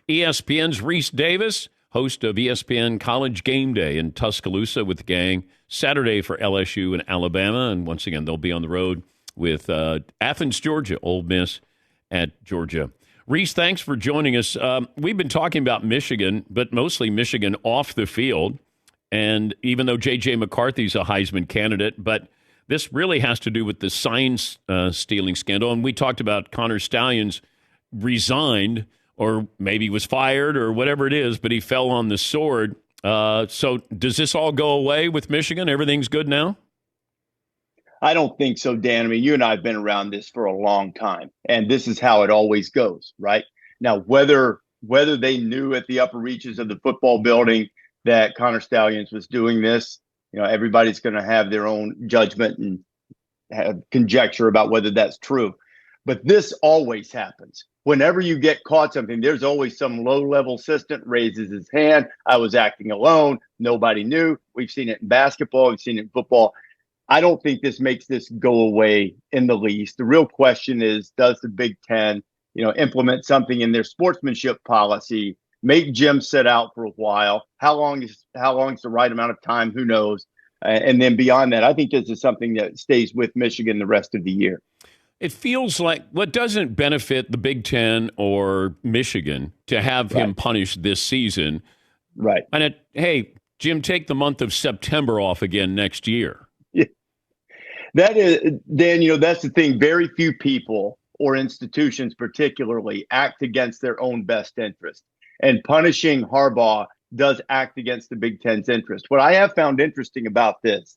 ESPN's Rece Davis, host of ESPN College Game Day in Tuscaloosa with the gang Saturday for LSU and Alabama. And once again, they'll be on the road with Athens, Georgia, Ole Miss at Georgia. Rece, thanks for joining us. We've been talking about Michigan, but mostly Michigan off the field. And even though J.J. McCarthy's a Heisman candidate, but this really has to do with the sign stealing scandal. And we talked about Connor Stalions resigned, or maybe was fired, or whatever it is, but he fell on the sword. So does this all go away with Michigan? Everything's good now? I don't think so, Dan. I mean, you and I have been around this for a long time, and this is how it always goes, right? Now, whether they knew at the upper reaches of the football building that Connor Stalions was doing this, everybody's going to have their own judgment and have conjecture about whether that's true. But this always happens. Whenever you get caught something, there's always some low-level assistant raises his hand. I was acting alone. Nobody knew. We've seen it in basketball. We've seen it in football. I don't think this makes this go away in the least. The real question is, does the Big Ten, implement something in their sportsmanship policy, make Jim sit out for a while? How long is the right amount of time? Who knows? And then beyond that, I think this is something that stays with Michigan the rest of the year. It feels like what doesn't benefit the Big Ten or Michigan to have him punished this season. Right. And hey, Jim, take the month of September off again next year. Yeah. That is, Dan, that's the thing. Very few people or institutions particularly act against their own best interest. And punishing Harbaugh does act against the Big Ten's interest. What I have found interesting about this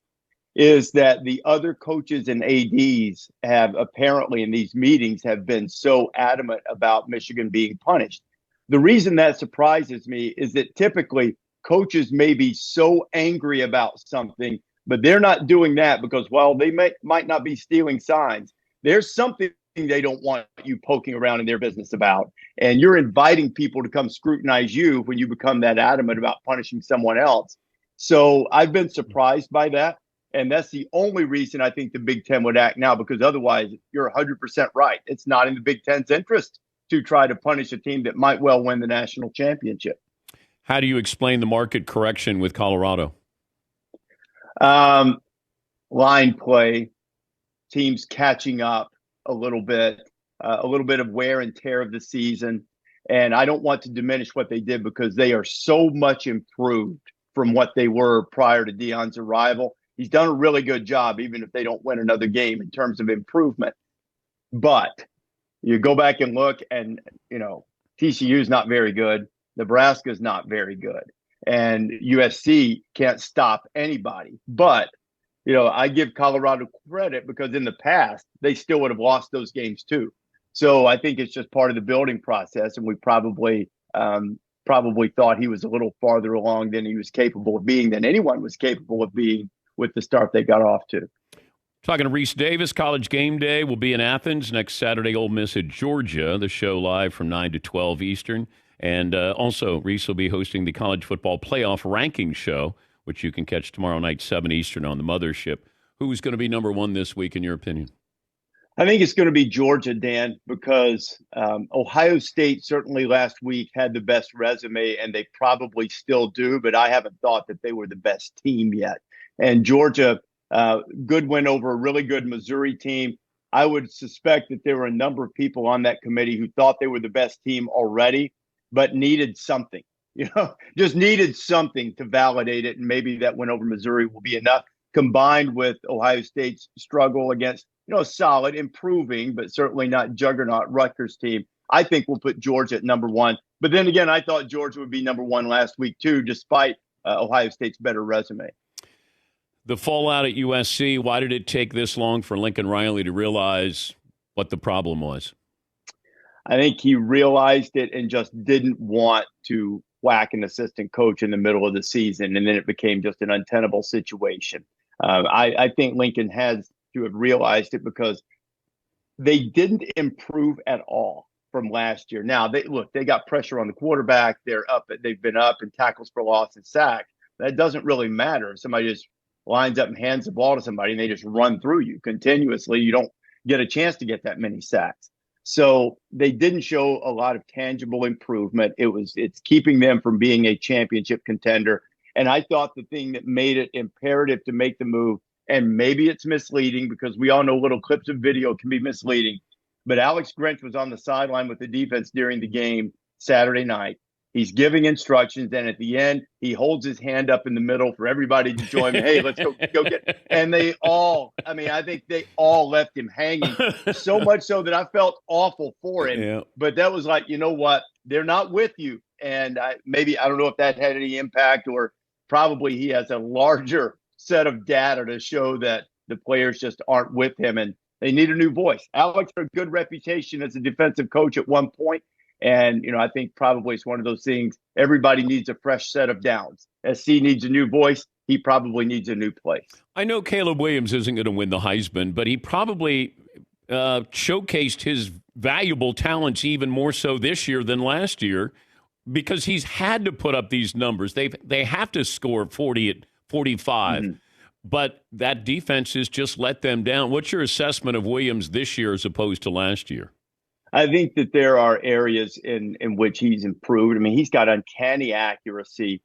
is that the other coaches and ADs have apparently in these meetings have been so adamant about Michigan being punished. The reason that surprises me is that typically coaches may be so angry about something, but they're not doing that because while they might not be stealing signs, there's something they don't want you poking around in their business about. And you're inviting people to come scrutinize you when you become that adamant about punishing someone else. So I've been surprised by that. And that's the only reason I think the Big Ten would act now, because otherwise you're 100% right. It's not in the Big Ten's interest to try to punish a team that might well win the national championship. How do you explain the market correction with Colorado? Line play, teams catching up a little bit of wear and tear of the season. And I don't want to diminish what they did because they are so much improved from what they were prior to Deion's arrival. He's done a really good job, even if they don't win another game in terms of improvement. But you go back and look and, TCU is not very good. Nebraska is not very good. And USC can't stop anybody. But, I give Colorado credit because in the past, they still would have lost those games too. So I think it's just part of the building process. And we probably thought he was a little farther along than he was capable of being, than anyone was capable of being with the start they got off to. Talking to Rece Davis, College Game Day will be in Athens next Saturday, Ole Miss at Georgia. The show live from 9 to 12 Eastern. And also, Rece will be hosting the College Football Playoff Ranking Show, which you can catch tomorrow night, 7 Eastern on the Mothership. Who's going to be number one this week, in your opinion? I think it's going to be Georgia, Dan, because Ohio State certainly last week had the best resume, and they probably still do, but I haven't thought that they were the best team yet. And Georgia, good win over a really good Missouri team. I would suspect that there were a number of people on that committee who thought they were the best team already, but needed something, just needed something to validate it. And maybe that win over Missouri will be enough, combined with Ohio State's struggle against, solid, improving, but certainly not juggernaut Rutgers team. I think we'll put Georgia at number one. But then again, I thought Georgia would be number one last week too, despite Ohio State's better resume. The fallout at USC, why did it take this long for Lincoln Riley to realize what the problem was? I think he realized it and just didn't want to whack an assistant coach in the middle of the season, and then it became just an untenable situation. I think Lincoln has to have realized it because they didn't improve at all from last year. Now, they got pressure on the quarterback. They've been up in tackles for loss and sacks. That doesn't really matter. If somebody just lines up and hands the ball to somebody and they just run through you continuously, you don't get a chance to get that many sacks. So they didn't show a lot of tangible improvement. It's keeping them from being a championship contender. And I thought the thing that made it imperative to make the move, and maybe it's misleading because we all know little clips of video can be misleading, but Alex Grinch was on the sideline with the defense during the game Saturday night. He's giving instructions, and at the end, he holds his hand up in the middle for everybody to join him. Hey, let's go get. And I think they all left him hanging, so much so that I felt awful for him. Yeah. But that was like, you know what? They're not with you. And I don't know if that had any impact, or probably he has a larger set of data to show that the players just aren't with him, and they need a new voice. Alex had a good reputation as a defensive coach at one point. And, I think probably it's one of those things. Everybody needs a fresh set of downs. SC needs a new voice. He probably needs a new place. I know Caleb Williams isn't going to win the Heisman, but he probably showcased his valuable talents even more so this year than last year, because he's had to put up these numbers. They have to score 40 at 45. Mm-hmm. But that defense has just let them down. What's your assessment of Williams this year as opposed to last year? I think that there are areas in which he's improved. I mean, he's got uncanny accuracy.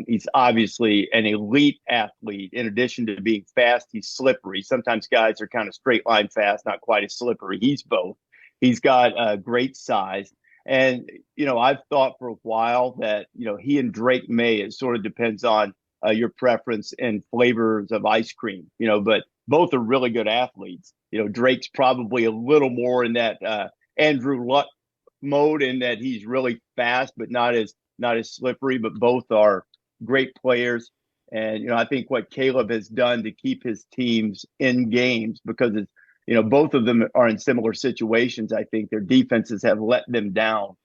He's obviously an elite athlete. In addition to being fast, he's slippery. Sometimes guys are kind of straight line fast, not quite as slippery. He's both. He's got great size. And, I've thought for a while that, he and Drake May, it sort of depends on your preference and flavors of ice cream, but both are really good athletes. Drake's probably a little more in that Andrew Luck mode, in that he's really fast, but not as slippery, but both are great players. And, I think what Caleb has done to keep his teams in games, because it's, both of them are in similar situations. I think their defenses have let them down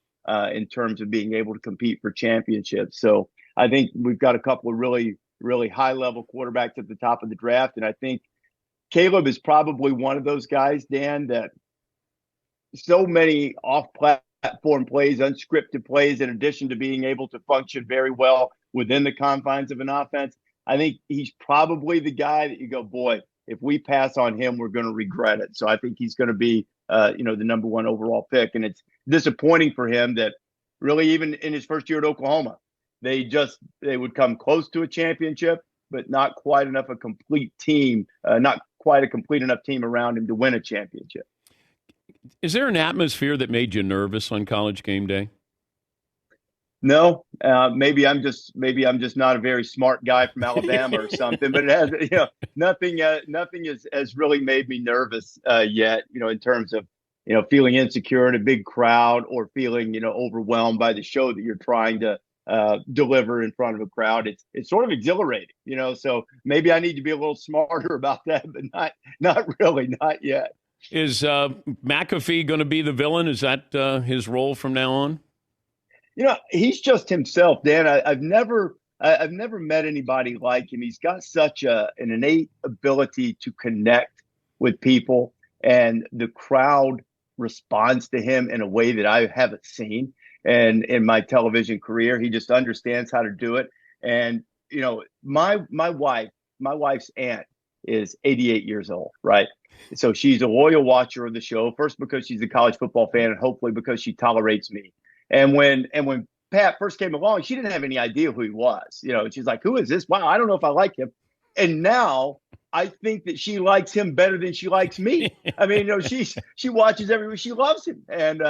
in terms of being able to compete for championships. So I think we've got a couple of really, really high level quarterbacks at the top of the draft. And I think Caleb is probably one of those guys, Dan, that so many off-platform plays, unscripted plays, in addition to being able to function very well within the confines of an offense. I think he's probably the guy that you go, boy, if we pass on him, we're going to regret it. So I think he's going to be, the number one overall pick. And it's disappointing for him that really even in his first year at Oklahoma, they would come close to a championship, but not quite enough a complete team, not quite a complete enough team around him to win a championship. Is there an atmosphere that made you nervous on College Game Day? No, maybe I'm just not a very smart guy from Alabama or something. But it has, nothing has really made me nervous yet. In terms of feeling insecure in a big crowd, or feeling overwhelmed by the show that you're trying to deliver in front of a crowd. It's sort of exhilarating. So maybe I need to be a little smarter about that, but not really, not yet. Is McAfee going to be the villain? Is that his role from now on? He's just himself, Dan. I've never met anybody like him. He's got such an innate ability to connect with people, and the crowd responds to him in a way that I haven't seen. And in my television career, he just understands how to do it. And my wife's aunt is 88 years old, right? So she's a loyal watcher of the show, first because she's a college football fan, and hopefully because she tolerates me. And when Pat first came along, she didn't have any idea who he was. She's like, who is this? Wow, I don't know if I like him. And now I think that she likes him better than she likes me. I mean, she watches every week. She loves him. And,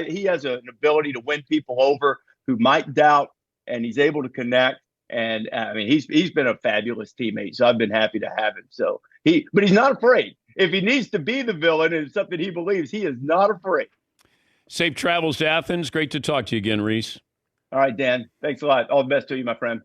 he has an ability to win people over who might doubt, and he's able to connect. And he's been a fabulous teammate. So I've been happy to have him. So but he's not afraid. If he needs to be the villain and it's something he believes, he is not afraid. Safe travels to Athens. Great to talk to you again, Rece. All right, Dan. Thanks a lot. All the best to you, my friend.